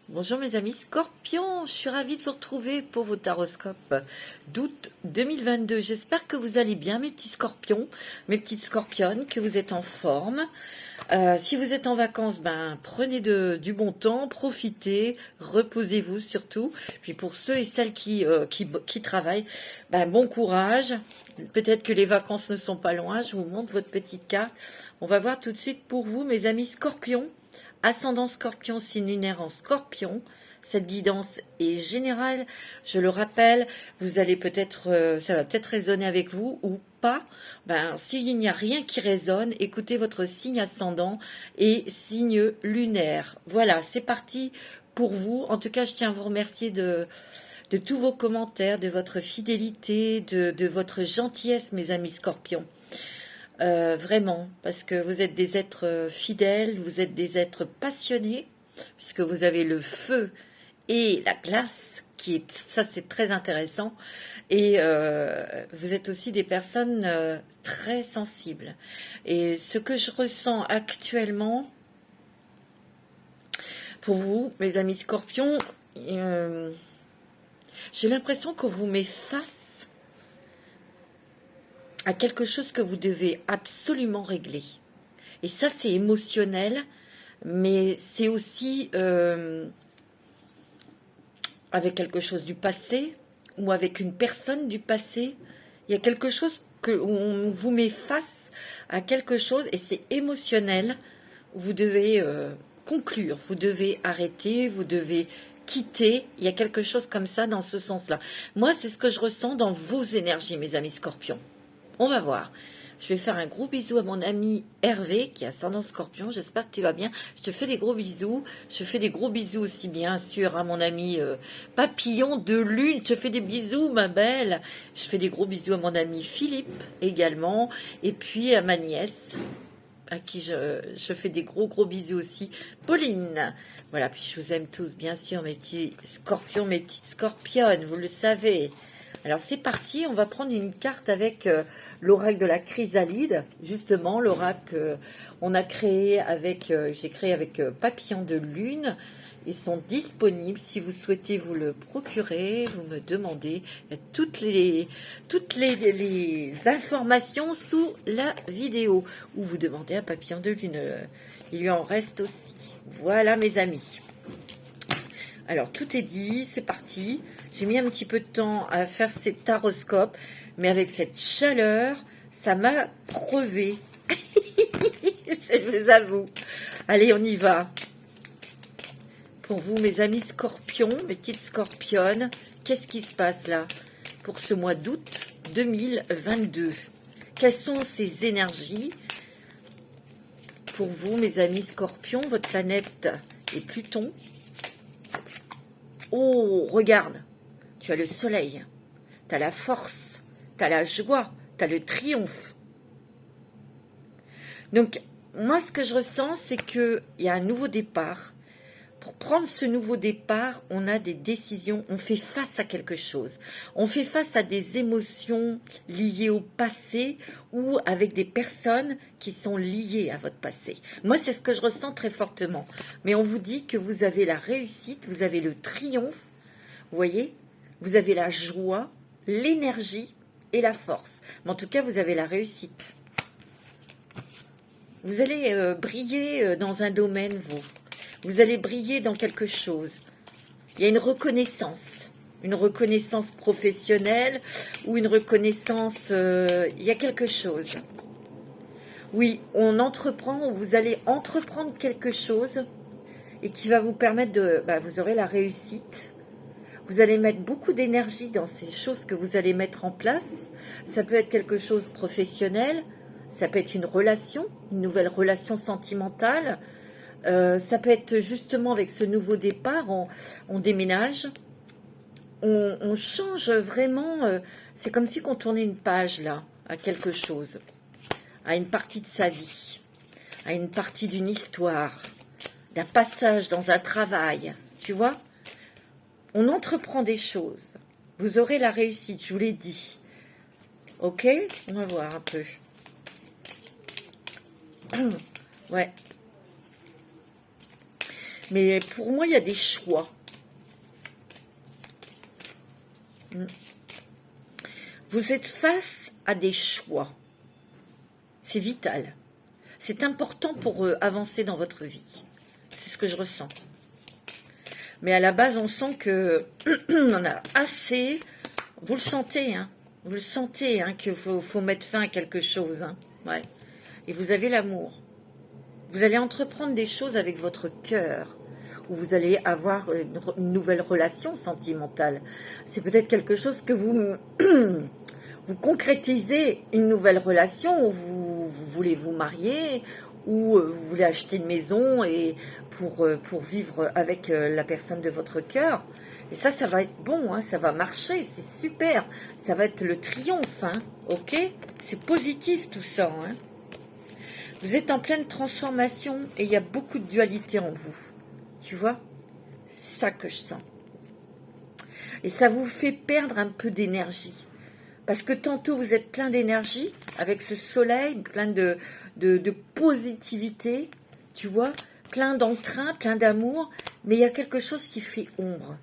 Bonjour mes amis Scorpions, je suis ravie de vous retrouver pour vos taroscopes d'août 2022. J'espère que vous allez bien mes petits scorpions, mes petites scorpionnes, que vous êtes en forme. Si vous êtes en vacances, prenez du bon temps, profitez, reposez-vous surtout. Puis pour ceux et celles qui travaillent, bon courage. Peut-être que les vacances ne sont pas loin, je vous montre votre petite carte. On va voir tout de suite pour vous mes amis Scorpions. Ascendant Scorpion, signe lunaire en Scorpion. Cette guidance est générale. Je le rappelle, vous allez peut-être, ça va peut-être résonner avec vous ou pas. S'il n'y a rien qui résonne, écoutez votre signe ascendant et signe lunaire. Voilà, c'est parti pour vous. En tout cas, je tiens à vous remercier de tous vos commentaires, de votre fidélité, de votre gentillesse, mes amis Scorpions. Vraiment, parce que vous êtes des êtres fidèles, vous êtes des êtres passionnés, puisque vous avez le feu et la glace, ça c'est très intéressant, et vous êtes aussi des personnes très sensibles. Et ce que je ressens actuellement, pour vous, mes amis Scorpions, j'ai l'impression qu'on vous met face à quelque chose que vous devez absolument régler. Et ça, c'est émotionnel, mais c'est aussi avec quelque chose du passé ou avec une personne du passé. Il y a quelque chose on vous met face à quelque chose et c'est émotionnel. Vous devez conclure, vous devez arrêter, vous devez quitter. Il y a quelque chose comme ça dans ce sens-là. Moi, c'est ce que je ressens dans vos énergies, mes amis Scorpions. On va voir. Je vais faire un gros bisou à mon ami Hervé, qui est ascendant Scorpion. J'espère que tu vas bien. Je te fais des gros bisous. Je fais des gros bisous aussi, bien sûr, à mon ami Papillon de Lune. Je te fais des bisous, ma belle. Je fais des gros bisous à mon ami Philippe, également. Et puis à ma nièce, à qui je fais des gros bisous aussi. Pauline. Voilà, puis je vous aime tous, bien sûr, mes petits scorpions, mes petites scorpionnes, vous le savez. Alors c'est parti, on va prendre une carte avec l'oracle de la chrysalide, justement l'oracle qu'on a créé avec, j'ai créé avec Papillon de Lune. Ils sont disponibles si vous souhaitez vous le procurer, vous me demandez. Il y a toutes les informations sous la vidéo. Ou vous demandez à Papillon de Lune, il lui en reste aussi. Voilà mes amis. Alors, tout est dit, c'est parti. J'ai mis un petit peu de temps à faire ces taroscopes, mais avec cette chaleur, ça m'a crevé. Je vous avoue. Allez, on y va. Pour vous, mes amis scorpions, mes petites scorpionnes, qu'est-ce qui se passe là pour ce mois d'août 2022? Quelles sont ces énergies pour vous, mes amis scorpions? Votre planète est Pluton. Oh, regarde, tu as le soleil, tu as la force, tu as la joie, tu as le triomphe. Donc, moi, ce que je ressens, c'est qu'il y a un nouveau départ. Pour prendre ce nouveau départ, on a des décisions, on fait face à quelque chose. On fait face à des émotions liées au passé ou avec des personnes qui sont liées à votre passé. Moi, c'est ce que je ressens très fortement. Mais on vous dit que vous avez la réussite, vous avez le triomphe, vous voyez, vous avez la joie, l'énergie et la force. Mais en tout cas, vous avez la réussite. Vous allez briller dans un domaine, vous. Vous allez briller dans quelque chose. Il y a une reconnaissance professionnelle ou une reconnaissance, il y a quelque chose. Oui, on entreprend, ou vous allez entreprendre quelque chose et qui va vous permettre vous aurez la réussite. Vous allez mettre beaucoup d'énergie dans ces choses que vous allez mettre en place. Ça peut être quelque chose de professionnel, ça peut être une relation, une nouvelle relation sentimentale. Ça peut être justement avec ce nouveau départ, on déménage, on change vraiment, c'est comme si on tournait une page là, à quelque chose, à une partie de sa vie, à une partie d'une histoire, d'un passage dans un travail, tu vois. On entreprend des choses, vous aurez la réussite, je vous l'ai dit. Ok, on va voir un peu. Ouais. Mais pour moi, il y a des choix. Vous êtes face à des choix. C'est vital. C'est important pour avancer dans votre vie. C'est ce que je ressens. Mais à la base, on sent que on en a assez. Vous le sentez, hein. Vous le sentez, hein, qu'il faut mettre fin à quelque chose, hein. Ouais. Et vous avez l'amour. Vous allez entreprendre des choses avec votre cœur. Ou vous allez avoir une nouvelle relation sentimentale. C'est peut-être quelque chose que vous vous concrétisez, une nouvelle relation, où vous voulez vous marier, ou vous voulez acheter une maison et pour vivre avec la personne de votre cœur. Et ça va être bon, hein, ça va marcher, c'est super. Ça va être le triomphe, hein, ok? C'est positif tout ça, hein. Vous êtes en pleine transformation et il y a beaucoup de dualité en vous. Tu vois? C'est ça que je sens. Et ça vous fait perdre un peu d'énergie. Parce que tantôt vous êtes plein d'énergie, avec ce soleil, plein de positivité, tu vois, plein d'entrain, plein d'amour, mais il y a quelque chose qui fait ombre.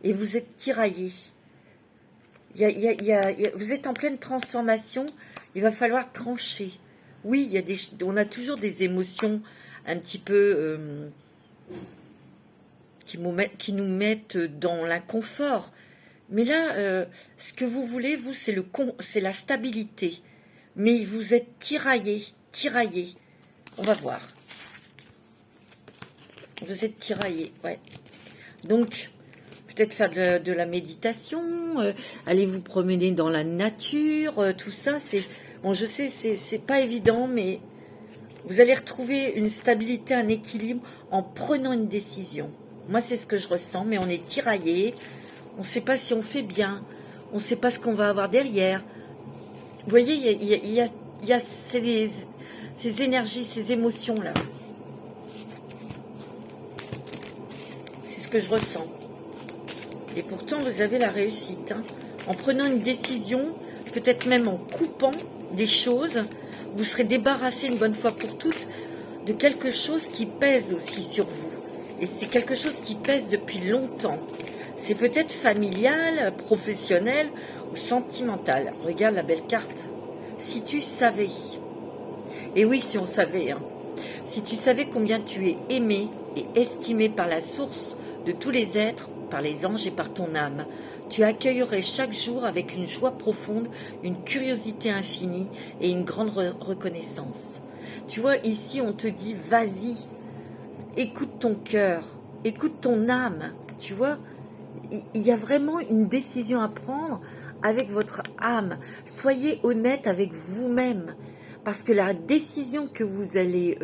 Et vous êtes tiraillé. Vous êtes en pleine transformation, il va falloir trancher. Oui, on a toujours des émotions un petit peu qui nous mettent dans l'inconfort. Mais là, ce que vous voulez, vous, c'est la stabilité. Mais vous êtes tiraillé. On va voir. Vous êtes tiraillé, ouais. Donc, peut-être faire de la méditation, aller vous promener dans la nature, tout ça, bon, je sais, c'est pas évident, mais vous allez retrouver une stabilité, un équilibre en prenant une décision. Moi, c'est ce que je ressens, mais on est tiraillé. On ne sait pas si on fait bien. On ne sait pas ce qu'on va avoir derrière. Vous voyez, il y a ces énergies, ces émotions-là. C'est ce que je ressens. Et pourtant, vous avez la réussite, hein. En prenant une décision, peut-être même en coupant des choses, vous serez débarrassé une bonne fois pour toutes de quelque chose qui pèse aussi sur vous. Et c'est quelque chose qui pèse depuis longtemps. C'est peut-être familial, professionnel ou sentimental. Regarde la belle carte. Si tu savais. Et oui, si on savait, hein. Si tu savais combien tu es aimé et estimé par la source de tous les êtres, par les anges et par ton âme, tu accueillerais chaque jour avec une joie profonde, une curiosité infinie et une grande reconnaissance. Tu vois, ici, on te dit, vas-y, écoute ton cœur, écoute ton âme, tu vois. Il y a vraiment une décision à prendre avec votre âme. Soyez honnête avec vous-même. Parce que la décision que vous allez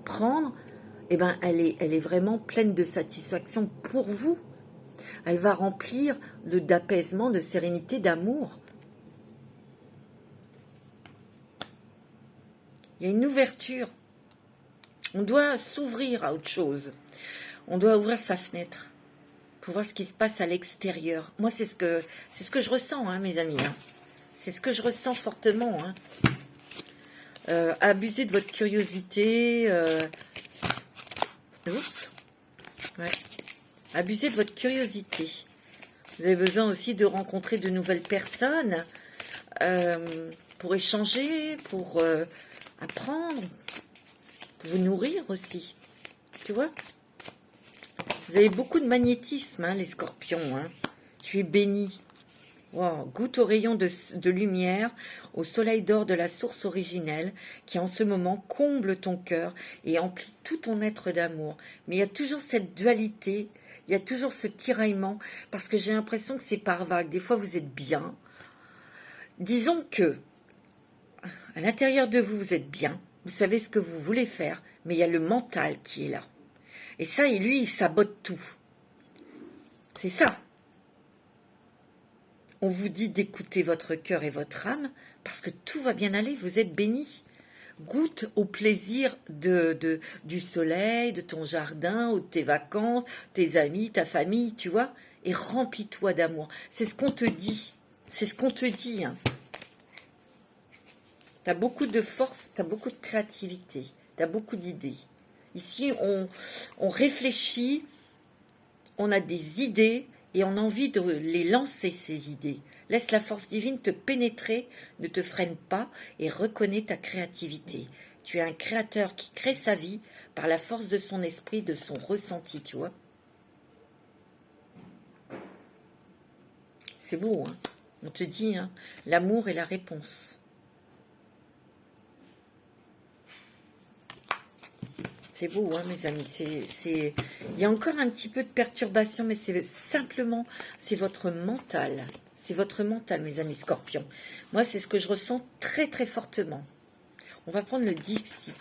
prendre, eh ben, elle est vraiment pleine de satisfaction pour vous. Elle va remplir d'apaisement, de sérénité, d'amour. Il y a une ouverture. On doit s'ouvrir à autre chose. On doit ouvrir sa fenêtre pour voir ce qui se passe à l'extérieur. Moi, c'est ce que je ressens, hein, mes amis. Hein. C'est ce que je ressens fortement. Hein. Abusez de votre curiosité. Oups. Ouais. Abusez de votre curiosité. Vous avez besoin aussi de rencontrer de nouvelles personnes pour échanger, pour apprendre, pour vous nourrir aussi. Tu vois ? Vous avez beaucoup de magnétisme, hein, les scorpions. Hein. Tu es béni. Wow. Goûte au rayon de lumière, au soleil d'or de la source originelle, qui en ce moment comble ton cœur et emplit tout ton être d'amour. Mais il y a toujours cette dualité, il y a toujours ce tiraillement, parce que j'ai l'impression que c'est par vague. Des fois, vous êtes bien. Disons que, à l'intérieur de vous, vous êtes bien. Vous savez ce que vous voulez faire, mais il y a le mental qui est là. Et ça, et lui, il sabote tout. C'est ça. On vous dit d'écouter votre cœur et votre âme, parce que tout va bien aller, vous êtes bénis. Goûte au plaisir du soleil, de ton jardin, ou de tes vacances, tes amis, ta famille, tu vois, et remplis-toi d'amour. C'est ce qu'on te dit. C'est ce qu'on te dit. Hein. Tu as beaucoup de force, tu as beaucoup de créativité, tu as beaucoup d'idées. Ici, on réfléchit, on a des idées et on a envie de les lancer, ces idées. Laisse la force divine te pénétrer, ne te freine pas et reconnais ta créativité. Tu es un créateur qui crée sa vie par la force de son esprit, de son ressenti, tu vois. C'est beau, hein. On te dit, hein, l'amour est la réponse. C'est beau, hein, mes amis. Il y a encore un petit peu de perturbation, mais c'est simplement, c'est votre mental. C'est votre mental, mes amis scorpions. Moi, c'est ce que je ressens très, très fortement. On va prendre le Dixit.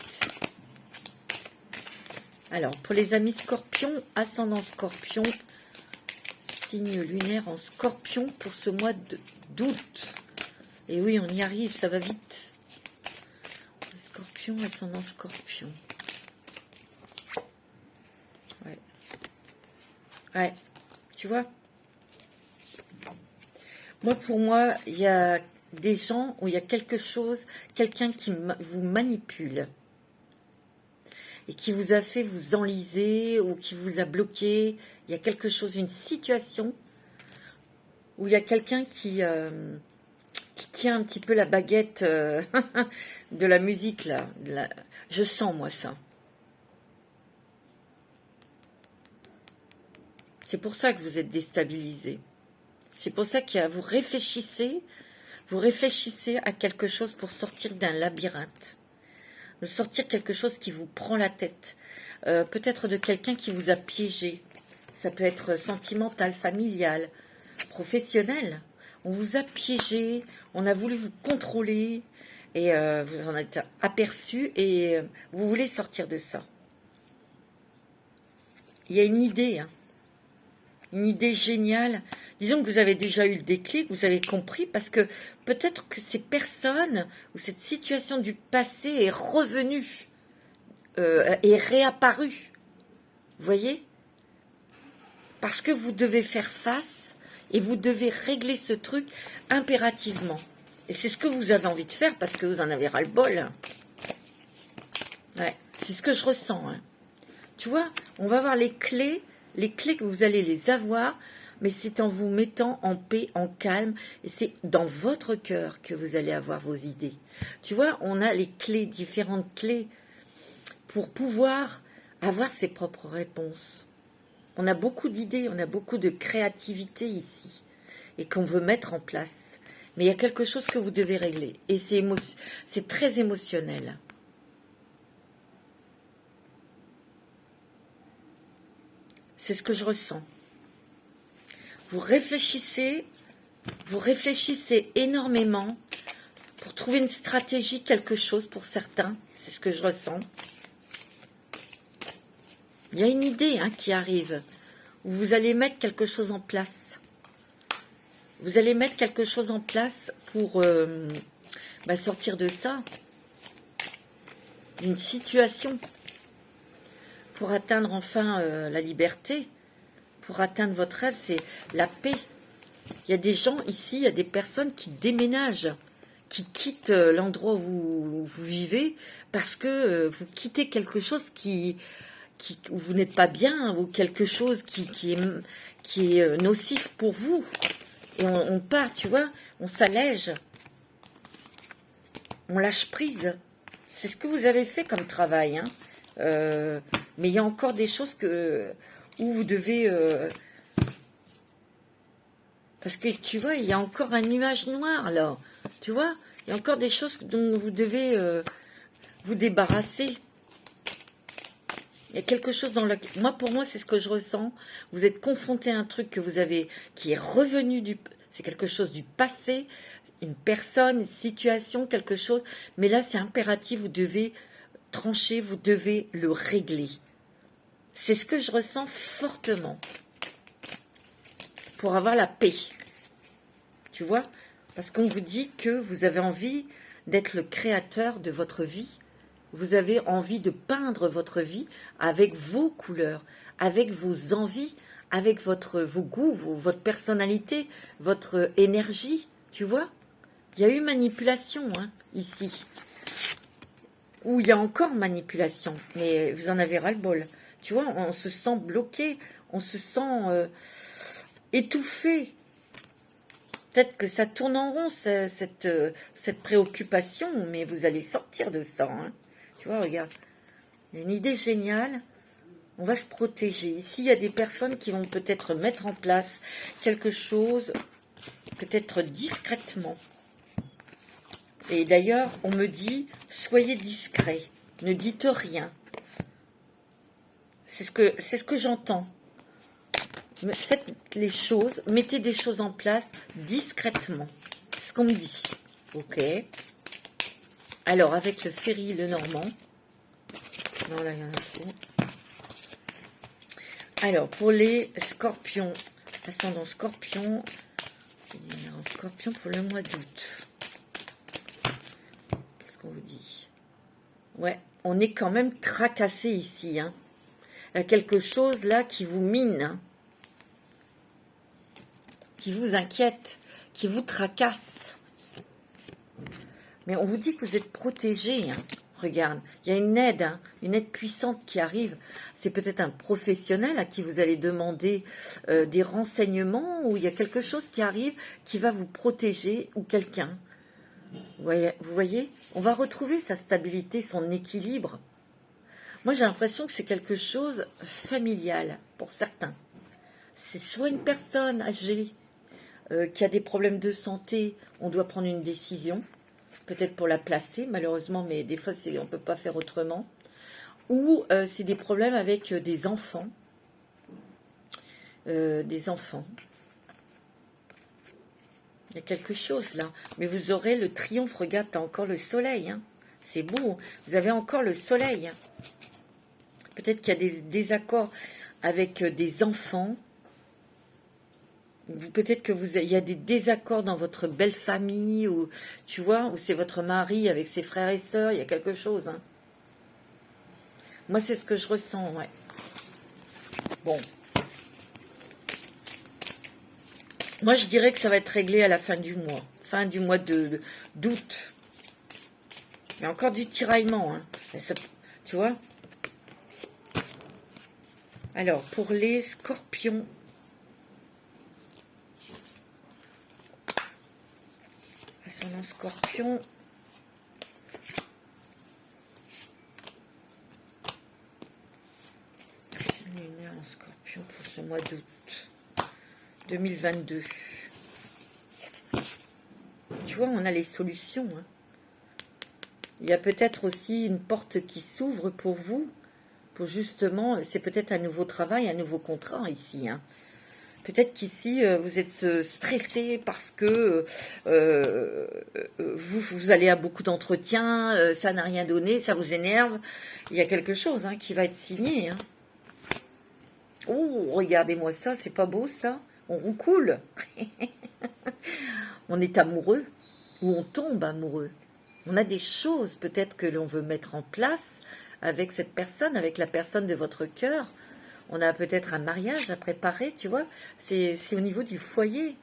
Alors, pour les amis scorpions, ascendant scorpion, signe lunaire en scorpion pour ce mois d'août. Et oui, on y arrive, ça va vite. Scorpion, ascendant scorpion. Ouais. Ouais, tu vois. Moi, pour moi, il y a des gens où il y a quelque chose, quelqu'un qui vous manipule et qui vous a fait vous enliser ou qui vous a bloqué. Il y a quelque chose, une situation où il y a quelqu'un qui tient un petit peu la baguette de la musique, là. Je sens, moi, ça. C'est pour ça que vous êtes déstabilisé. C'est pour ça que vous réfléchissez à quelque chose pour sortir d'un labyrinthe. De sortir quelque chose qui vous prend la tête. Peut-être de quelqu'un qui vous a piégé. Ça peut être sentimental, familial, professionnel. On vous a piégé, on a voulu vous contrôler et vous en êtes aperçu et vous voulez sortir de ça. Il y a une idée, hein. Une idée géniale. Disons que vous avez déjà eu le déclic, vous avez compris, parce que peut-être que ces personnes ou cette situation du passé est revenue, est réapparue. Vous voyez? Parce que vous devez faire face et vous devez régler ce truc impérativement. Et c'est ce que vous avez envie de faire parce que vous en avez ras-le-bol. Ouais, c'est ce que je ressens. Hein. Tu vois, on va voir les clés que vous allez les avoir, mais c'est en vous mettant en paix, en calme, et c'est dans votre cœur que vous allez avoir vos idées. Tu vois, on a les clés, différentes clés, pour pouvoir avoir ses propres réponses. On a beaucoup d'idées, on a beaucoup de créativité ici, et qu'on veut mettre en place. Mais il y a quelque chose que vous devez régler, et c'est très émotionnel. C'est ce que je ressens. Vous réfléchissez énormément pour trouver une stratégie, quelque chose pour certains. C'est ce que je ressens. Il y a une idée qui arrive, où vous allez mettre quelque chose en place. Vous allez mettre quelque chose en place pour sortir de ça. Une situation. Pour atteindre enfin la liberté, pour atteindre votre rêve, c'est la paix. Il y a des gens ici, il y a des personnes qui déménagent, qui quittent l'endroit où vous vivez parce que vous quittez quelque chose où vous n'êtes pas bien ou quelque chose qui est nocif pour vous. Et on part, tu vois, on s'allège, on lâche prise. C'est ce que vous avez fait comme travail, hein. Mais il y a encore des choses où vous devez... parce que tu vois, il y a encore un nuage noir là. Tu vois, il y a encore des choses dont vous devez vous débarrasser. Il y a quelque chose dans pour moi, c'est ce que je ressens. Vous êtes confronté à un truc qui est revenu c'est quelque chose du passé, une personne, une situation, quelque chose. Mais là, c'est impératif, vous devez trancher, vous devez le régler. C'est ce que je ressens fortement. Pour avoir la paix. Tu vois? Parce qu'on vous dit que vous avez envie d'être le créateur de votre vie. Vous avez envie de peindre votre vie avec vos couleurs, avec vos envies, avec vos goûts, votre personnalité, votre énergie. Tu vois? Il y a eu manipulation, hein. ici, où il y a encore manipulation, mais vous en avez ras-le-bol. Tu vois, on se sent bloqué, on se sent étouffé. Peut-être que ça tourne en rond, cette préoccupation, mais vous allez sortir de ça. Hein. Tu vois, regarde, il y a une idée géniale. On va se protéger. Ici, il y a des personnes qui vont peut-être mettre en place quelque chose, peut-être discrètement. Et d'ailleurs, on me dit, soyez discret, ne dites rien. C'est ce que j'entends. Faites les choses, mettez des choses en place discrètement. C'est ce qu'on me dit. Ok. Alors, avec le Ferry, le Normand. Non, là, il y en a trop. Alors, pour les scorpions, ascendant scorpion, scorpion pour le mois d'août. Qu'est-ce qu'on vous dit? Ouais, on est quand même tracassé ici. Hein. Il y a quelque chose là qui vous mine. Hein. Qui vous inquiète, qui vous tracasse. Mais on vous dit que vous êtes protégé. Hein. Regarde, il y a une aide puissante qui arrive. C'est peut-être un professionnel à qui vous allez demander des renseignements ou il y a quelque chose qui arrive qui va vous protéger ou quelqu'un. Vous voyez, on va retrouver sa stabilité, son équilibre. Moi, j'ai l'impression que c'est quelque chose familial pour certains. C'est soit une personne âgée qui a des problèmes de santé, on doit prendre une décision, peut-être pour la placer, malheureusement, mais des fois, on ne peut pas faire autrement. Ou c'est des problèmes avec des enfants. Il y a quelque chose là. Mais vous aurez le triomphe. Regarde, tu as encore le soleil. Hein. C'est beau. Vous avez encore le soleil. Peut-être qu'il y a des désaccords avec des enfants. Peut-être que il y a des désaccords dans votre belle famille. Ou, tu vois, ou c'est votre mari avec ses frères et sœurs. Il y a quelque chose. Hein. Moi, c'est ce que je ressens, ouais. Bon. Moi, je dirais que ça va être réglé à la fin du mois. Fin du mois d'août. Il y a encore du tiraillement, hein. Tu vois? Alors, pour les scorpions. Ascendant scorpion. Lunaire en scorpion pour ce mois d'août 2022. Tu vois, on a les solutions. Hein. Il y a peut-être aussi une porte qui s'ouvre pour vous. Pour justement, c'est peut-être un nouveau travail, un nouveau contrat ici. Hein. Peut-être qu'ici, vous êtes stressé parce que vous allez à beaucoup d'entretiens, ça n'a rien donné, ça vous énerve. Il y a quelque chose hein, qui va être signé. Hein. Oh, regardez-moi ça, c'est pas beau ça? On roucoule. On est amoureux ou on tombe amoureux. On a des choses peut-être que l'on veut mettre en place avec cette personne, avec la personne de votre cœur. On a peut-être un mariage à préparer, tu vois. C'est au niveau du foyer.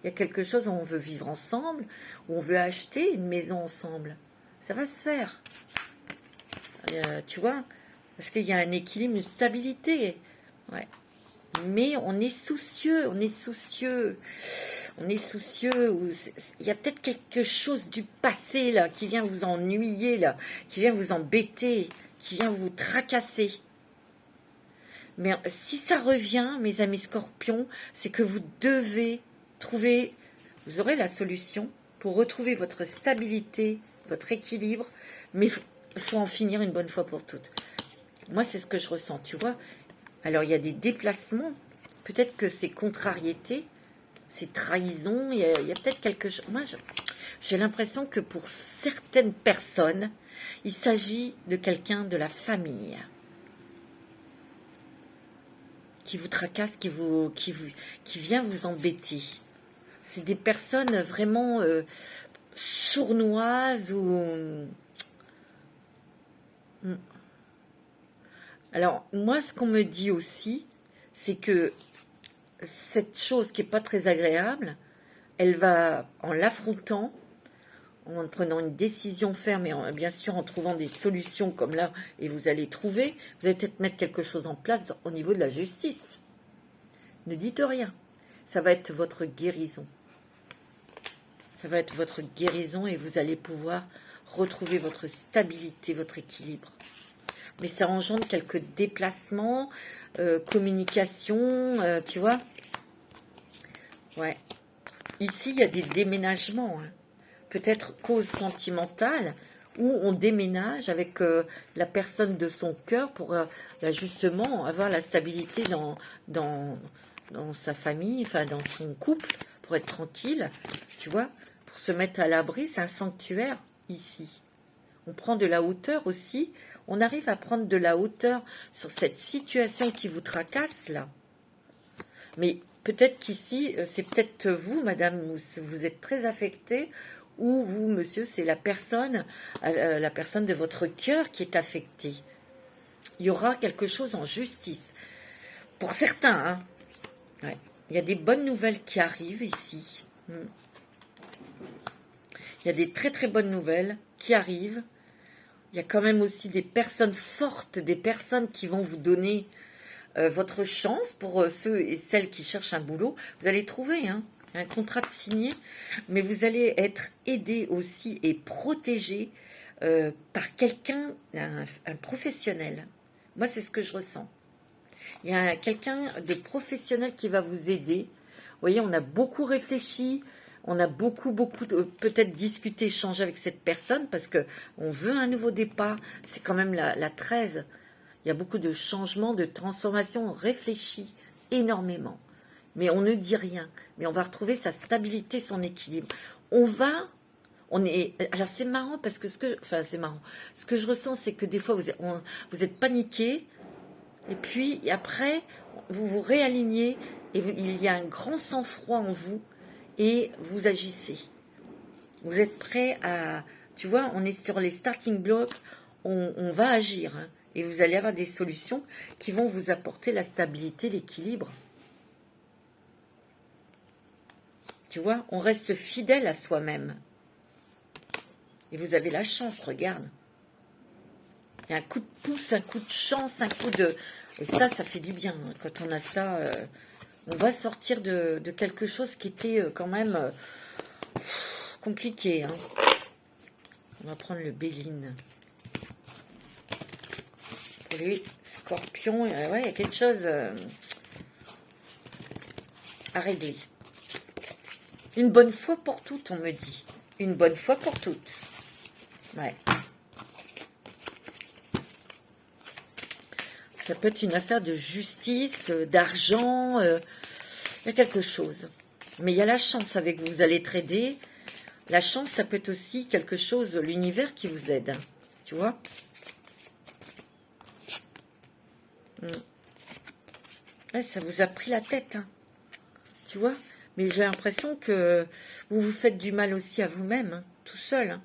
Il y a quelque chose où on veut vivre ensemble, où on veut acheter une maison ensemble. Ça va se faire. Tu vois, parce qu'il y a un équilibre, une stabilité. Ouais. Mais on est soucieux, il y a peut-être quelque chose du passé là qui vient vous ennuyer là, qui vient vous embêter, qui vient vous tracasser. Mais si ça revient, mes amis scorpions, c'est que vous devez trouver, vous aurez la solution pour retrouver votre stabilité, votre équilibre, mais il faut en finir une bonne fois pour toutes. Moi, c'est ce que je ressens, tu vois. Alors, il y a des déplacements, peut-être que c'est contrariété, c'est trahison, il y a peut-être quelque chose. Moi, j'ai l'impression que pour certaines personnes, il s'agit de quelqu'un de la famille qui vous tracasse, qui vient vous embêter. C'est des personnes vraiment sournoises ou... Alors, moi, ce qu'on me dit aussi, c'est que cette chose qui n'est pas très agréable, elle va, en l'affrontant, en prenant une décision ferme et bien sûr en trouvant des solutions comme là, et vous allez trouver, vous allez peut-être mettre quelque chose en place au niveau de la justice. Ne dites rien. Ça va être votre guérison. Ça va être votre guérison et vous allez pouvoir retrouver votre stabilité, votre équilibre. Mais ça engendre quelques déplacements, communication, tu vois. Ouais. Ici, il y a des déménagements. Hein. Peut-être cause sentimentale, où on déménage avec la personne de son cœur pour justement avoir la stabilité dans sa famille, enfin dans son couple, pour être tranquille, tu vois, pour se mettre à l'abri. C'est un sanctuaire ici. On prend de la hauteur aussi. On arrive à prendre de la hauteur sur cette situation qui vous tracasse là. Mais peut-être qu'ici, c'est peut-être vous, madame, vous êtes très affectée, ou vous, monsieur, c'est la personne de votre cœur qui est affectée. Il y aura quelque chose en justice. Pour certains, hein. Ouais. Il y a des bonnes nouvelles qui arrivent ici. Il y a des très très bonnes nouvelles qui arrivent. Il y a quand même aussi des personnes fortes, des personnes qui vont vous donner votre chance pour ceux et celles qui cherchent un boulot. Vous allez trouver un contrat de signé, mais vous allez être aidé aussi et protégé par quelqu'un, un professionnel. Moi, c'est ce que je ressens. Il y a quelqu'un de professionnel qui va vous aider. Vous voyez, on a beaucoup réfléchi, on a beaucoup peut-être discuté, échangé avec cette personne parce que on veut un nouveau départ. C'est quand même la 13. Il y a beaucoup de changements, de transformations, on réfléchit énormément. Mais on ne dit rien. Mais on va retrouver sa stabilité, son équilibre. Alors c'est marrant parce que c'est marrant. Ce que je ressens, c'est que des fois vous êtes paniqué, et puis après vous vous réalignez et il y a un grand sang-froid en vous et vous agissez. Vous êtes prêt à, tu vois, on est sur les starting blocks, on va agir. Hein. Et vous allez avoir des solutions qui vont vous apporter la stabilité, l'équilibre. Tu vois, on reste fidèle à soi-même. Et vous avez la chance, regarde. Il y a un coup de pouce, un coup de chance, un coup de... Et ça fait du bien. Hein. Quand on a ça, on va sortir de quelque chose qui était quand même compliqué. Hein. On va prendre le Béline. Pour lui, Scorpion, ouais, il y a quelque chose à régler. Une bonne fois pour toutes, on me dit. Une bonne fois pour toutes. Ouais. Ça peut être une affaire de justice, d'argent. Il y a quelque chose. Mais il y a la chance avec vous. Vous allez être aidé. La chance, ça peut être aussi quelque chose, l'univers qui vous aide. Hein, tu vois ? Ouais, ça vous a pris la tête. Hein, tu vois ? Mais j'ai l'impression que vous vous faites du mal aussi à vous-même, hein, tout seul. Hein.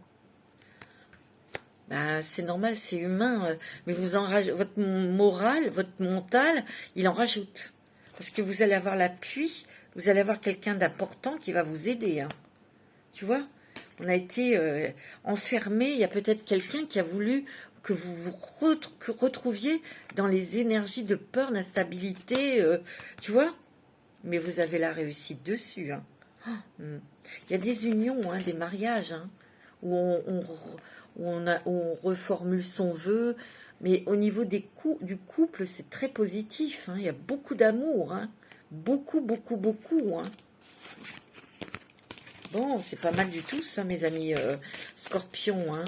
Bah, c'est normal, c'est humain, mais votre moral, votre mental, il en rajoute. Parce que vous allez avoir l'appui, vous allez avoir quelqu'un d'important qui va vous aider. Hein. Tu vois, on a été enfermé, il y a peut-être quelqu'un qui a voulu que vous vous retrouviez dans les énergies de peur, d'instabilité, tu vois. Mais vous avez la réussite dessus. Hein. Il y a des unions, hein, des mariages, hein, où on reformule son vœu. Mais au niveau du couple, c'est très positif. Hein. Il y a beaucoup d'amour. Hein. Beaucoup. Hein. Bon, c'est pas mal du tout, ça, mes amis scorpions. Hein.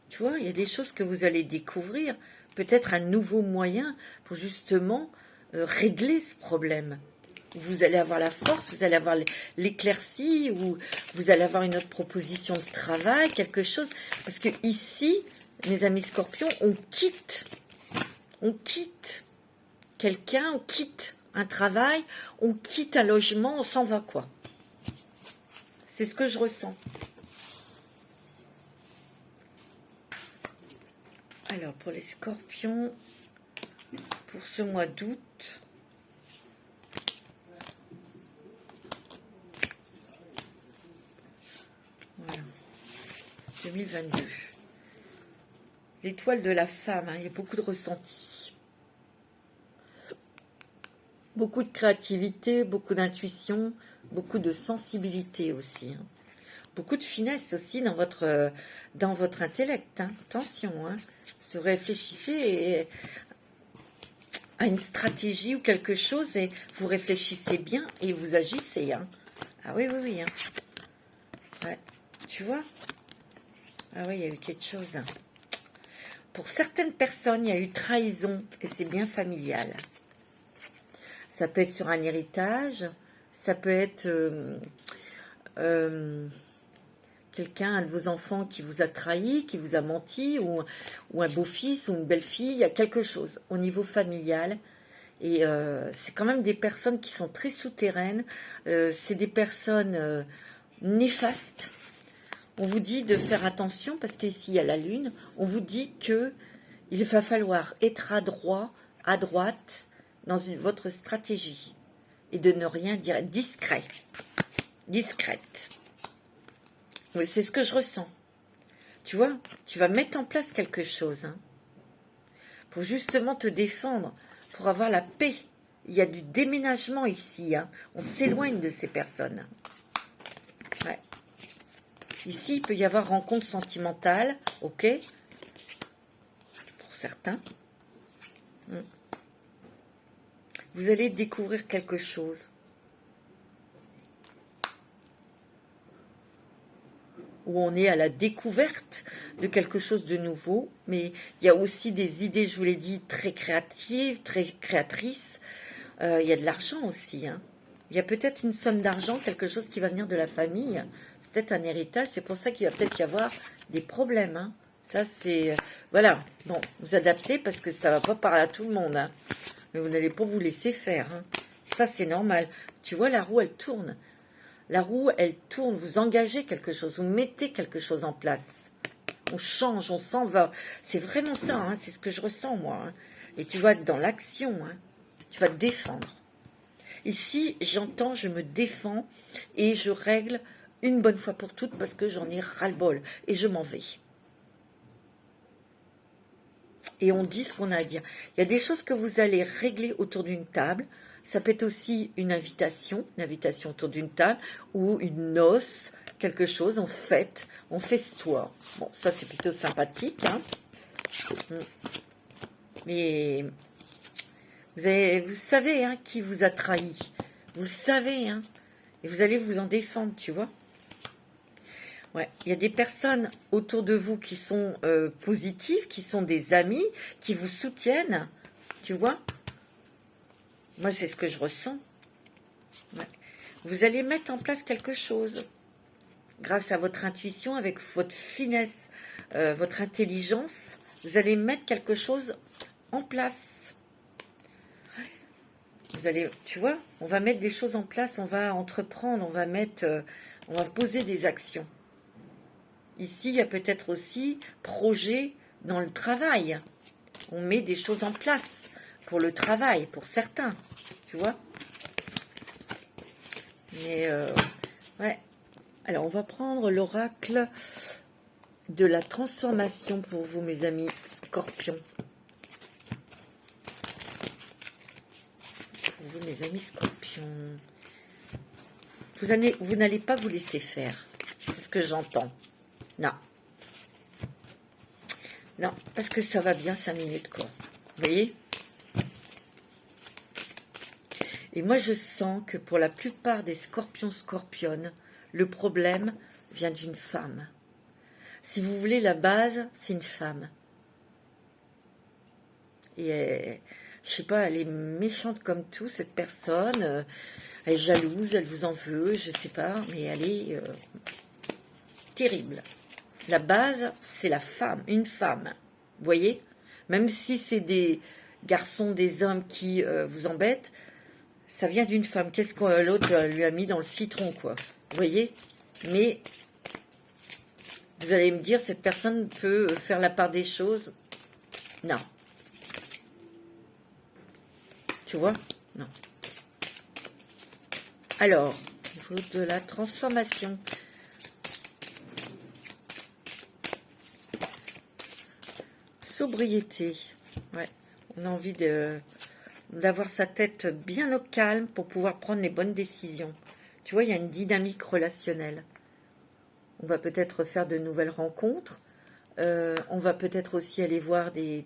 Tu vois, il y a des choses que vous allez découvrir. Peut-être un nouveau moyen pour justement régler ce problème. Vous allez avoir la force, vous allez avoir l'éclaircie, ou vous allez avoir une autre proposition de travail, quelque chose. Parce que ici, mes amis scorpions, on quitte quelqu'un, on quitte un travail, on quitte un logement, on s'en va quoi. C'est ce que je ressens. Alors, pour les scorpions, pour ce mois d'août, 2022. L'étoile de la femme, hein, il y a beaucoup de ressenti. Beaucoup de créativité, beaucoup d'intuition, beaucoup de sensibilité aussi. Hein. Beaucoup de finesse aussi dans votre intellect. Hein. Attention, hein. Se réfléchissez à une stratégie ou quelque chose et vous réfléchissez bien et vous agissez. Hein. Ah oui, oui, oui. Hein. Ouais. Tu vois? Ah oui, il y a eu quelque chose. Hein. Pour certaines personnes, il y a eu trahison et c'est bien familial. Ça peut être sur un héritage, ça peut être quelqu'un, un de vos enfants qui vous a trahi, qui vous a menti, ou un beau-fils ou une belle-fille, il y a quelque chose au niveau familial. Et c'est quand même des personnes qui sont très souterraines, c'est des personnes néfastes. On vous dit de faire attention parce qu'ici il y a la lune, on vous dit que il va falloir être adroit, à droite dans votre stratégie et de ne rien dire, discret, discrète. Oui, c'est ce que je ressens. Tu vois, tu vas mettre en place quelque chose hein, pour justement te défendre, pour avoir la paix. Il y a du déménagement ici, hein. On s'éloigne de ces personnes. Ouais. Ici, il peut y avoir rencontre sentimentale, ok, pour certains. Vous allez découvrir quelque chose. Où on est à la découverte de quelque chose de nouveau, mais il y a aussi des idées, je vous l'ai dit, très créatives, très créatrices. Il y a de l'argent aussi. Hein. Il y a peut-être une somme d'argent, quelque chose qui va venir de la famille. C'est peut-être un héritage, c'est pour ça qu'il va peut-être y avoir des problèmes. Hein. Ça, c'est... voilà, bon, vous adaptez parce que ça ne va pas parler à tout le monde. Hein. Mais vous n'allez pas vous laisser faire. Hein. Ça, c'est normal. Tu vois, la roue, elle tourne. La roue, elle tourne, vous engagez quelque chose, vous mettez quelque chose en place. On change, on s'en va. C'est vraiment ça, hein, c'est ce que je ressens, moi. Hein. Et tu vas être dans l'action, hein. Tu vas te défendre. Ici, j'entends, je me défends et je règle une bonne fois pour toutes parce que j'en ai ras-le-bol et je m'en vais. Et on dit ce qu'on a à dire. Il y a des choses que vous allez régler autour d'une table. Ça peut être aussi une invitation autour d'une table ou une noce, quelque chose, on fête, on festoie. Bon, ça c'est plutôt sympathique. Hein. Mais vous savez hein, qui vous a trahi. Vous le savez. Hein, et vous allez vous en défendre, tu vois. Ouais, il y a des personnes autour de vous qui sont positives, qui sont des amis, qui vous soutiennent, tu vois. Moi, c'est ce que je ressens. Ouais. Vous allez mettre en place quelque chose grâce à votre intuition, avec votre finesse, votre intelligence. Vous allez mettre quelque chose en place. Vous allez, tu vois, on va mettre des choses en place, on va entreprendre, on va poser des actions. Ici, il y a peut-être aussi projet dans le travail. On met des choses en place pour le travail, pour certains, tu vois. Mais, ouais. Alors, on va prendre l'oracle de la transformation pour vous, mes amis scorpions. Pour vous, mes amis scorpions. Vous n'allez pas vous laisser faire. C'est ce que j'entends. Non. Non, parce que ça va bien 5 minutes, quoi. Vous voyez? Et moi, je sens que pour la plupart des scorpions-scorpionnes, le problème vient d'une femme. Si vous voulez, la base, c'est une femme. Et je sais pas, elle est méchante comme tout, cette personne. Elle est jalouse, elle vous en veut, je sais pas, mais elle est terrible. La base, c'est la femme, une femme. Vous voyez? Même si c'est des garçons, des hommes qui vous embêtent, ça vient d'une femme. Qu'est-ce que l'autre lui a mis dans le citron, quoi? Vous voyez? Mais vous allez me dire, cette personne peut faire la part des choses? Non. Tu vois? Non. Alors, il faut de la transformation. sobriété. Ouais. On a envie d'avoir sa tête bien au calme pour pouvoir prendre les bonnes décisions. Tu vois, il y a une dynamique relationnelle. On va peut-être faire de nouvelles rencontres. On va peut-être aussi aller voir des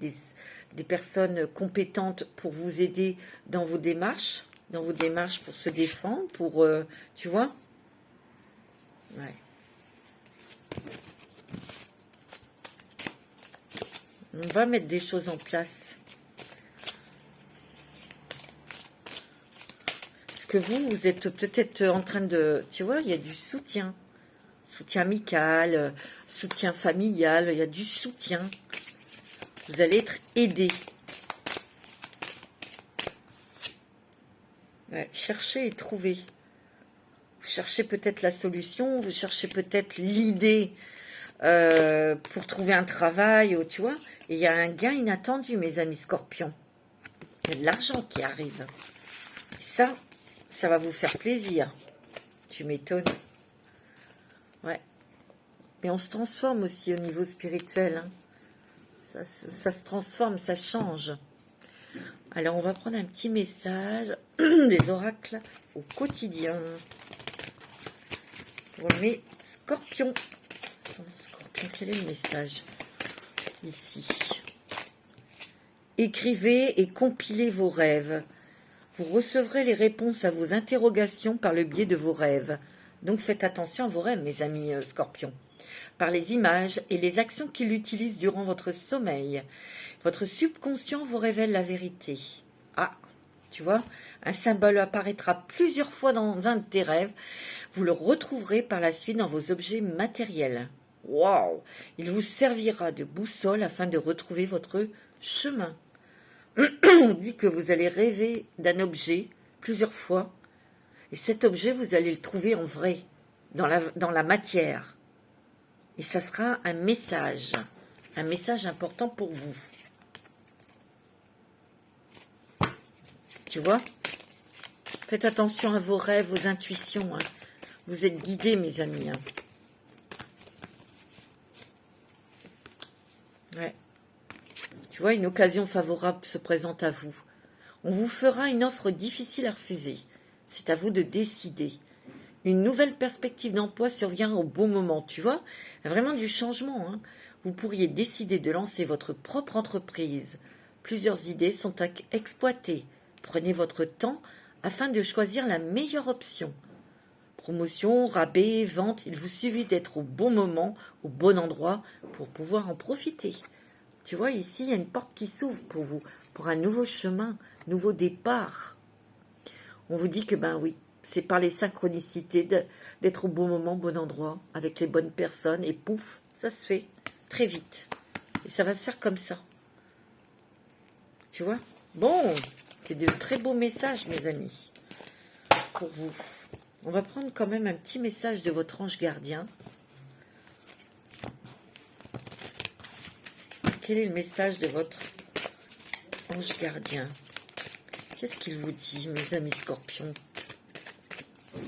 personnes compétentes pour vous aider dans vos démarches pour se défendre, pour, tu vois. Ouais. On va mettre des choses en place. Parce que vous êtes peut-être en train de... Tu vois, il y a du soutien. Soutien amical, soutien familial, il y a du soutien. Vous allez être aidé. Ouais, cherchez et trouvez. Vous cherchez peut-être la solution, vous cherchez peut-être l'idée pour trouver un travail, tu vois. Et il y a un gain inattendu, mes amis scorpions. Il y a de l'argent qui arrive. Et ça va vous faire plaisir. Tu m'étonnes. Ouais. Mais on se transforme aussi au niveau spirituel. Hein. Ça se transforme, ça change. Alors, on va prendre un petit message des oracles au quotidien. Pour mes scorpions. Scorpion, quel est le message ici? Écrivez et compilez vos rêves. Vous recevrez les réponses à vos interrogations par le biais de vos rêves. Donc faites attention à vos rêves, mes amis scorpions. Par les images et les actions qu'il utilise durant votre sommeil. Votre subconscient vous révèle la vérité. Ah, tu vois, un symbole apparaîtra plusieurs fois dans un de tes rêves. Vous le retrouverez par la suite dans vos objets matériels. Waouh! Il vous servira de boussole afin de retrouver votre chemin. On dit que vous allez rêver d'un objet plusieurs fois. Et cet objet, vous allez le trouver en vrai, dans la matière. Et ça sera un message important pour vous. Tu vois? Faites attention à vos rêves, vos intuitions. Hein. Vous êtes guidés, mes amis. Hein. Ouais. Tu vois, une occasion favorable se présente à vous. On vous fera une offre difficile à refuser. C'est à vous de décider. Une nouvelle perspective d'emploi survient au bon moment, tu vois. Vraiment du changement. Hein. Vous pourriez décider de lancer votre propre entreprise. Plusieurs idées sont à exploiter. Prenez votre temps afin de choisir la meilleure option. Promotion, rabais, vente, il vous suffit d'être au bon moment, au bon endroit pour pouvoir en profiter. Tu vois, ici, il y a une porte qui s'ouvre pour vous, pour un nouveau chemin, nouveau départ. On vous dit que, ben oui, c'est par les synchronicités d'être au bon moment, au bon endroit, avec les bonnes personnes, et pouf, ça se fait très vite. Et ça va se faire comme ça. Tu vois? Bon, c'est de très beaux messages, mes amis, pour vous. On va prendre quand même un petit message de votre ange gardien. Quel est le message de votre ange gardien? Qu'est-ce qu'il vous dit, mes amis scorpions? De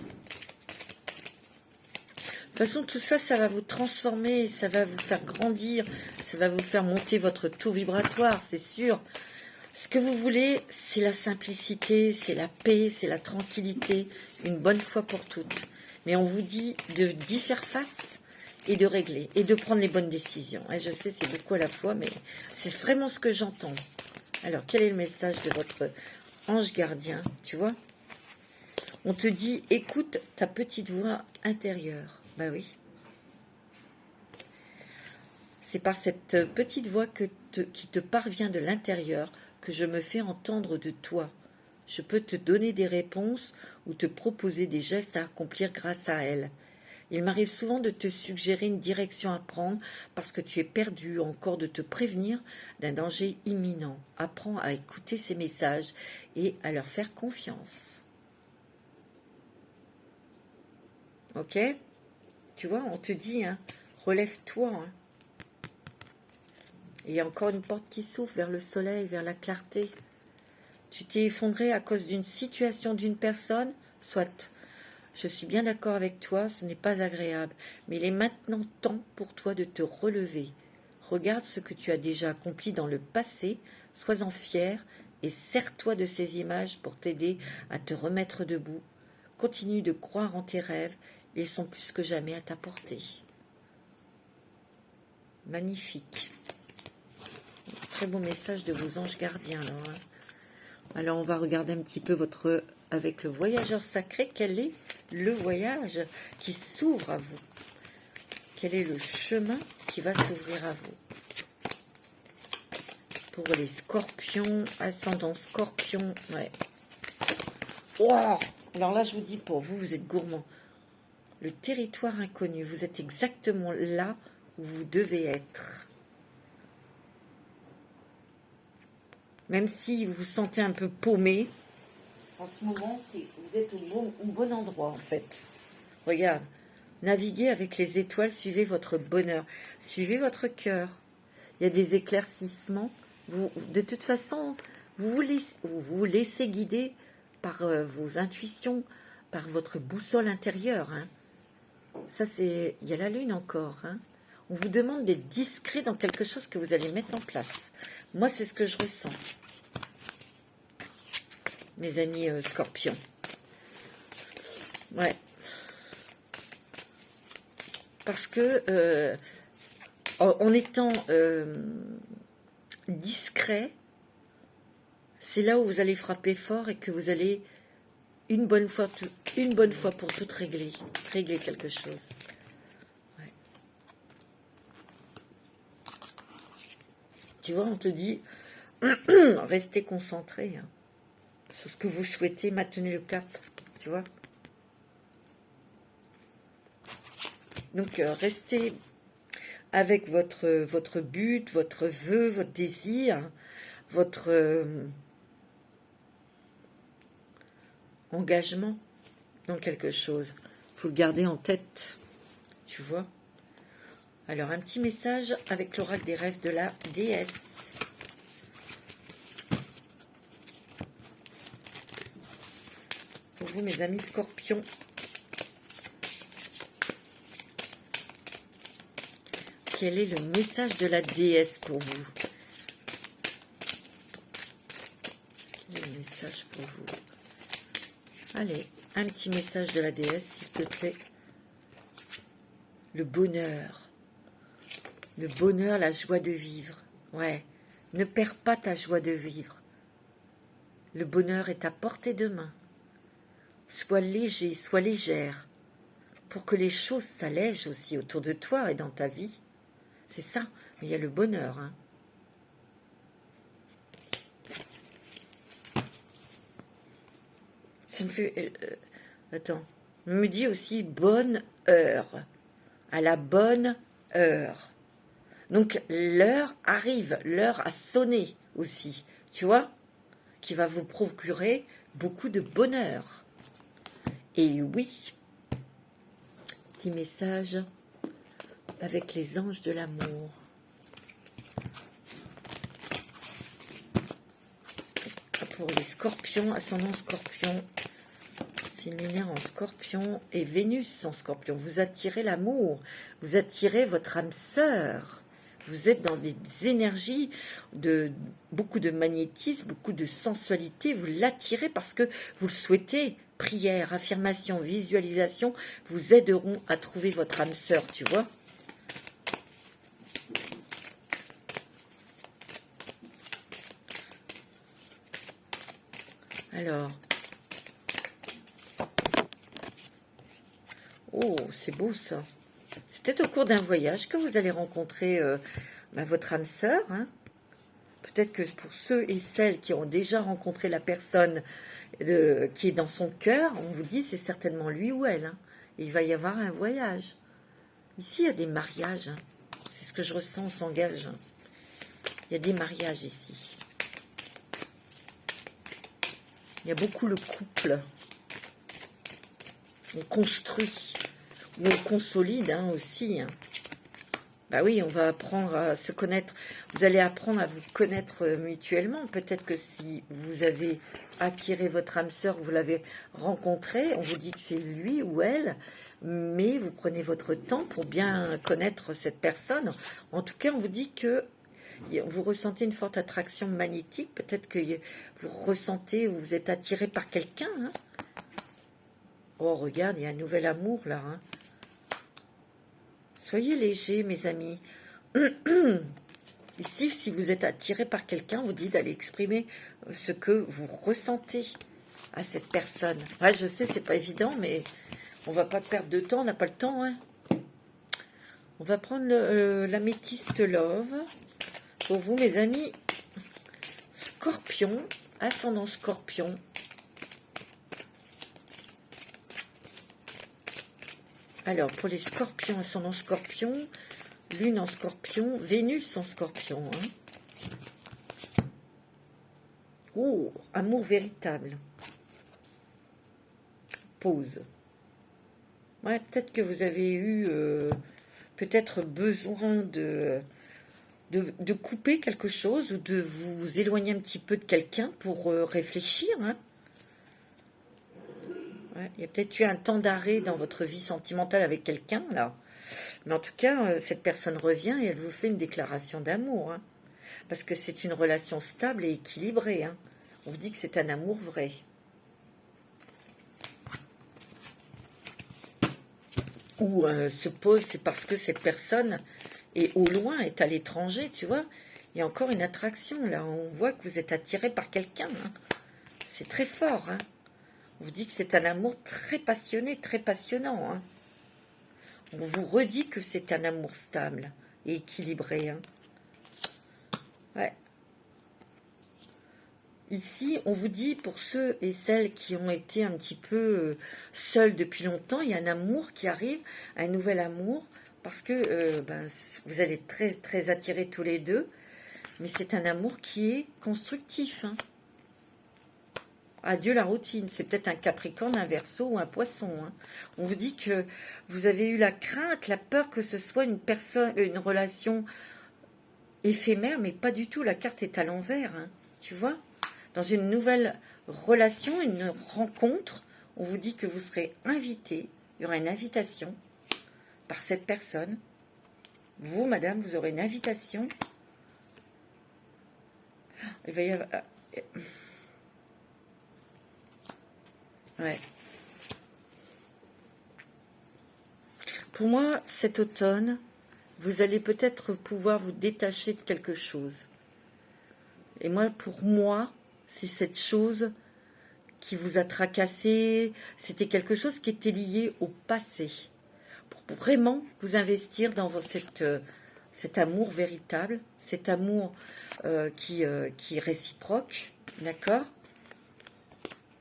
toute façon, tout ça, ça va vous transformer, ça va vous faire grandir, ça va vous faire monter votre taux vibratoire, c'est sûr. Ce que vous voulez, c'est la simplicité, c'est la paix, c'est la tranquillité, une bonne fois pour toutes. Mais on vous dit d'y faire face et de régler, et de prendre les bonnes décisions. Et je sais, c'est beaucoup à la fois, mais c'est vraiment ce que j'entends. Alors, quel est le message de votre ange gardien, tu vois? On te dit, écoute ta petite voix intérieure. Bah oui. C'est par cette petite voix qui te parvient de l'intérieur que je me fais entendre de toi. Je peux te donner des réponses ou te proposer des gestes à accomplir grâce à elle. Il m'arrive souvent de te suggérer une direction à prendre parce que tu es perdu, ou encore de te prévenir d'un danger imminent. Apprends à écouter ces messages et à leur faire confiance. Ok? Tu vois, on te dit, hein, relève-toi. Hein. Il y a encore une porte qui s'ouvre vers le soleil, vers la clarté. Tu t'es effondré à cause d'une situation d'une personne, soit. Je suis bien d'accord avec toi, ce n'est pas agréable, mais il est maintenant temps pour toi de te relever. Regarde ce que tu as déjà accompli dans le passé, sois-en fier et sers-toi de ces images pour t'aider à te remettre debout. Continue de croire en tes rêves, ils sont plus que jamais à ta portée. Magnifique. Très beau message de vos anges gardiens. Alors on va regarder un petit peu avec le voyageur sacré, quel est le voyage qui s'ouvre à vous? Quel est le chemin qui va s'ouvrir à vous? Pour les scorpions, ascendant scorpion, ouais. Wow. Alors là, je vous dis, pour vous, vous êtes gourmand. Le territoire inconnu, vous êtes exactement là où vous devez être. Même si vous vous sentez un peu paumé, en ce moment, vous êtes au bon endroit, en fait. Regarde, naviguez avec les étoiles, suivez votre bonheur, suivez votre cœur. Il y a des éclaircissements. De toute façon, vous vous laissez guider par vos intuitions, par votre boussole intérieure. Hein. Ça, il y a la lune encore. Hein. On vous demande d'être discret dans quelque chose que vous allez mettre en place. Moi, c'est ce que je ressens. Mes amis scorpions. Ouais. Parce que en étant discret, c'est là où vous allez frapper fort et que vous allez une bonne fois pour toutes régler quelque chose. Ouais. Tu vois, on te dit restez concentré hein, sur ce que vous souhaitez, maintenez le cap, tu vois. Donc restez avec votre but, votre vœu, votre désir, votre engagement dans quelque chose. Il faut le garder en tête, tu vois. Alors, un petit message avec l'oracle des rêves de la déesse. Pour vous, mes amis scorpions. Quel est le message de la déesse pour vous? Quel est le message pour vous? Allez, un petit message de la déesse, s'il te plaît. Le bonheur. Le bonheur, la joie de vivre. Ouais, ne perds pas ta joie de vivre. Le bonheur est à portée de main. Sois léger, sois légère, pour que les choses s'allègent aussi autour de toi et dans ta vie. C'est ça, mais il y a le bonheur. Hein. Ça me fait... attends, on me dit aussi bonne heure. À la bonne heure. Donc l'heure arrive, l'heure a sonné aussi, tu vois, qui va vous procurer beaucoup de bonheur. Et oui, petit message avec les anges de l'amour. Pour les scorpions, ascendant scorpion, signe lunaire en scorpion et Vénus en scorpion. Vous attirez l'amour, vous attirez votre âme sœur. Vous êtes dans des énergies de beaucoup de magnétisme, beaucoup de sensualité. Vous l'attirez parce que vous le souhaitez. Prière, affirmation, visualisation vous aideront à trouver votre âme sœur, tu vois. Alors. Oh, c'est beau ça. C'est peut-être au cours d'un voyage que vous allez rencontrer votre âme sœur. Hein. Peut-être que pour ceux et celles qui ont déjà rencontré la personne qui est dans son cœur, on vous dit c'est certainement lui ou elle. Hein. Et il va y avoir un voyage. Ici, il y a des mariages. Hein. C'est ce que je ressens, on s'engage. Hein. Il y a des mariages ici. Il y a beaucoup le couple. On construit. Ou on consolide hein, aussi. Hein. Bah oui, on va apprendre à se connaître. Vous allez apprendre à vous connaître mutuellement. Peut-être que si vous avez attiré votre âme sœur, vous l'avez rencontré, on vous dit que c'est lui ou elle. mais vous prenez votre temps pour bien connaître cette personne. En tout cas, on vous dit que vous ressentez une forte attraction magnétique. Peut-être que vous ressentez, vous êtes attiré par quelqu'un. Hein. Oh, regarde, il y a un nouvel amour là. Hein. Soyez légers, mes amis. Ici, si vous êtes attiré par quelqu'un, on vous dit d'aller exprimer ce que vous ressentez à cette personne. Ouais, je sais, c'est pas évident, mais on va pas perdre de temps, on n'a pas le temps. Hein. On va prendre l'améthyste love. Pour vous, mes amis, Scorpion, ascendant Scorpion. Alors, pour les Scorpions, ascendant Scorpion, Lune en Scorpion, Vénus en Scorpion. Hein. Oh, amour véritable. Pause. Ouais, peut-être que vous avez eu peut-être besoin de couper quelque chose ou de vous éloigner un petit peu de quelqu'un pour réfléchir. Hein. Ouais, il y a peut-être eu un temps d'arrêt dans votre vie sentimentale avec quelqu'un, là. Mais en tout cas, cette personne revient et elle vous fait une déclaration d'amour. Hein, parce que c'est une relation stable et équilibrée. Hein. On vous dit que c'est un amour vrai. Ou se pose, c'est parce que cette personne est au loin, est à l'étranger, tu vois. Il y a encore une attraction, là. On voit que vous êtes attiré par quelqu'un. Hein. C'est très fort. Hein. On vous dit que c'est un amour très passionné, très passionnant. Hein. On vous redit que c'est un amour stable et équilibré. Hein. Ouais. Ici, on vous dit, pour ceux et celles qui ont été un petit peu seuls depuis longtemps, il y a un amour qui arrive, un nouvel amour, parce que vous allez être très, très attirés tous les deux, mais c'est un amour qui est constructif. Hein. Adieu la routine. C'est peut-être un Capricorne, un Verseau ou un Poisson. Hein. On vous dit que vous avez eu la crainte, la peur que ce soit une relation éphémère, mais pas du tout. La carte est à l'envers, hein, tu vois. Dans une nouvelle relation, une rencontre, on vous dit que vous serez invité. Il y aura une invitation par cette personne. Vous, madame, vous aurez une invitation. Il va y avoir... Ouais. Pour moi, cet automne, vous allez peut-être pouvoir vous détacher de quelque chose. Et moi, pour moi, c'est cette chose qui vous a tracassé, c'était quelque chose qui était lié au passé. Pour vraiment vous investir dans cet amour véritable, cet amour qui est réciproque, d'accord ?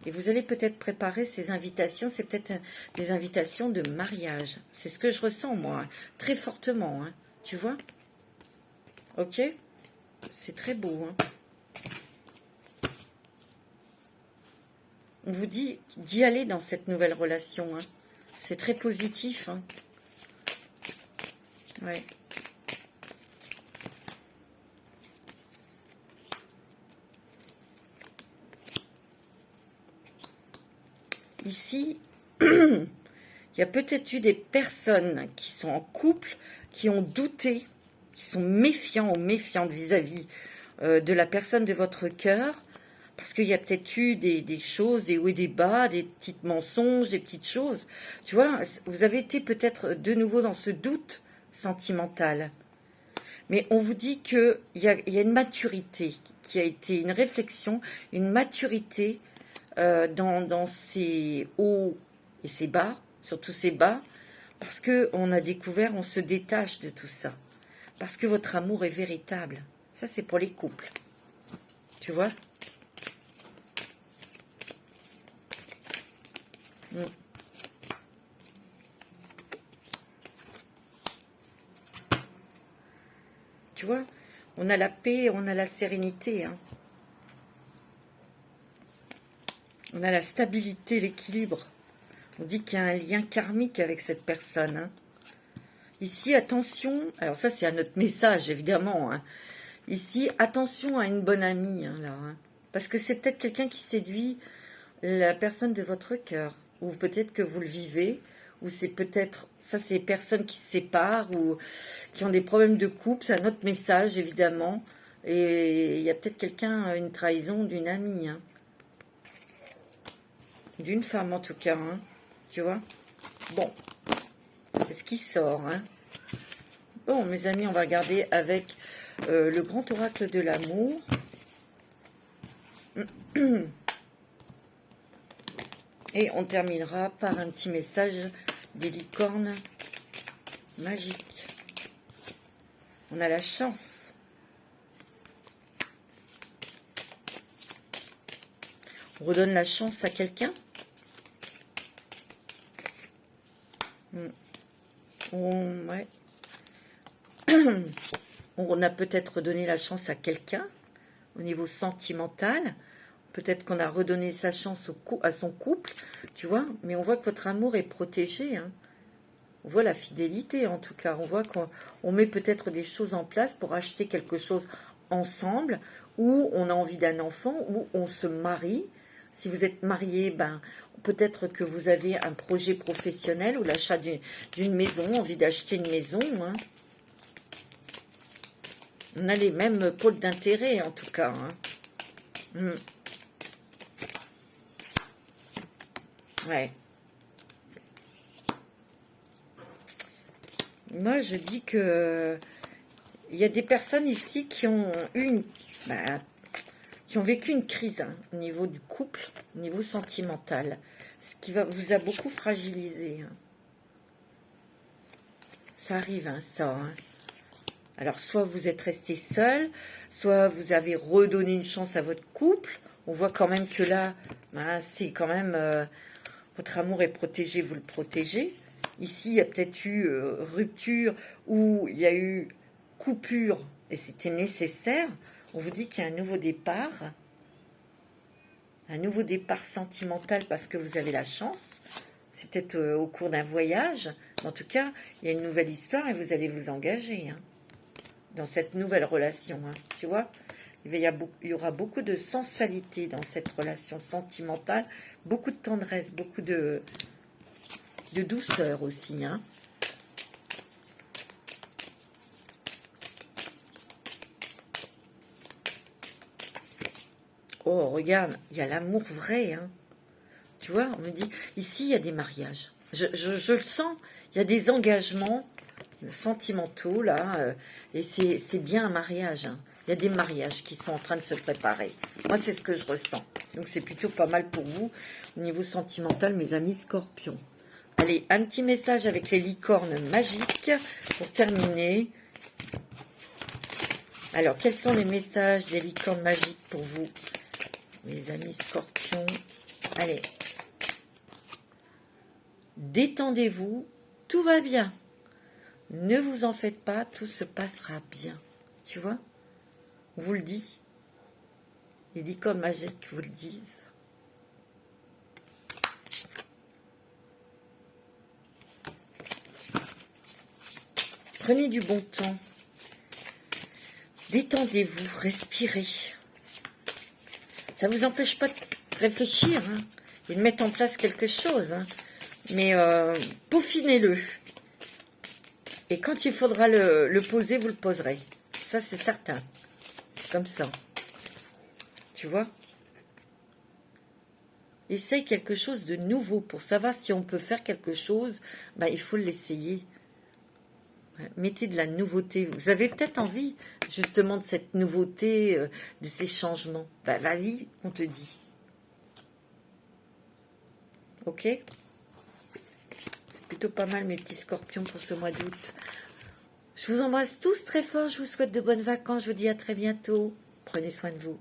Et vous allez peut-être préparer ces invitations, c'est peut-être des invitations de mariage. C'est ce que je ressens, moi, hein, très fortement, hein, tu vois ? Ok ? C'est très beau, hein. On vous dit d'y aller dans cette nouvelle relation. Hein. C'est très positif. Hein. Ouais. Ici, il y a peut-être eu des personnes qui sont en couple, qui ont douté, qui sont méfiants ou méfiantes vis-à-vis de la personne de votre cœur. Parce qu'il y a peut-être eu des choses, des hauts et des bas, des petits mensonges, des petites choses. Tu vois, vous avez été peut-être de nouveau dans ce doute sentimental. Mais on vous dit qu'il y a une maturité qui a été, une réflexion, une maturité dans ces hauts et ces bas, surtout ces bas, parce qu'on a découvert, on se détache de tout ça. Parce que votre amour est véritable. Ça, c'est pour les couples. Tu vois ? Tu vois, on a la paix, on a la sérénité. Hein. On a la stabilité, l'équilibre. On dit qu'il y a un lien karmique avec cette personne. Hein. Ici, attention. Alors ça, c'est à notre message, évidemment. Hein. Ici, attention à une bonne amie. Hein, là, hein. Parce que c'est peut-être quelqu'un qui séduit la personne de votre cœur. Ou peut-être que vous le vivez. ou c'est peut-être, ça c'est les personnes qui se séparent ou qui ont des problèmes de couple, c'est un autre message évidemment. Et il y a peut-être quelqu'un, une trahison d'une amie, hein. D'une femme en tout cas, hein. Tu vois. Bon, c'est ce qui sort, hein. Bon, mes amis, on va regarder avec le grand oracle de l'amour. Et on terminera par un petit message des licornes magiques. On a la chance. On redonne la chance à quelqu'un. Ouais. On a peut-être donné la chance à quelqu'un au niveau sentimental. Peut-être qu'on a redonné sa chance à son couple, tu vois. Mais on voit que votre amour est protégé, hein. On voit la fidélité, en tout cas. On voit qu'on met peut-être des choses en place pour acheter quelque chose ensemble, ou on a envie d'un enfant, ou on se marie. Si vous êtes marié, ben, peut-être que vous avez un projet professionnel ou l'achat d'une maison, envie d'acheter une maison, hein. On a les mêmes pôles d'intérêt, en tout cas, hein. Ouais. Moi, je dis que il y a des personnes ici qui ont qui ont vécu une crise, hein, au niveau du couple, au niveau sentimental, ce qui vous a beaucoup fragilisé, hein. Ça arrive, hein, ça, hein. Alors, soit vous êtes resté seul, soit vous avez redonné une chance à votre couple. On voit quand même que là, c'est quand même... votre amour est protégé, vous le protégez. Ici, il y a peut-être eu rupture ou il y a eu coupure et c'était nécessaire. On vous dit qu'il y a un nouveau départ sentimental parce que vous avez la chance. C'est peut-être au cours d'un voyage. Mais en tout cas, il y a une nouvelle histoire et vous allez vous engager, hein, dans cette nouvelle relation, hein, tu vois. Il y aura beaucoup de sensualité dans cette relation sentimentale, beaucoup de tendresse, beaucoup de douceur aussi, hein. Oh, regarde, il y a l'amour vrai, hein. Tu vois, on me dit, ici, il y a des mariages. Je le sens, il y a des engagements sentimentaux, là, et c'est bien un mariage, hein. Il y a des mariages qui sont en train de se préparer. Moi, c'est ce que je ressens. Donc, c'est plutôt pas mal pour vous, au niveau sentimental, mes amis scorpions. Allez, un petit message avec les licornes magiques, pour terminer. Alors, quels sont les messages des licornes magiques pour vous, mes amis scorpions? Allez. Détendez-vous, tout va bien. Ne vous en faites pas, tout se passera bien. Tu vois? On vous le dit. Les licornes magiques vous le disent. Prenez du bon temps. Détendez-vous, respirez. Ça ne vous empêche pas de réfléchir, hein, et de mettre en place quelque chose, hein. Mais peaufinez-le. Et quand il faudra le poser, vous le poserez. Ça, c'est certain. C'est comme ça. Tu vois? Essaye quelque chose de nouveau. Pour savoir si on peut faire quelque chose, ben, il faut l'essayer. Mettez de la nouveauté. Vous avez peut-être envie, justement, de cette nouveauté, de ces changements. Ben, vas-y, on te dit. Ok? C'est plutôt pas mal, mes petits scorpions, pour ce mois d'août. Je vous embrasse tous très fort. Je vous souhaite de bonnes vacances. Je vous dis à très bientôt. Prenez soin de vous.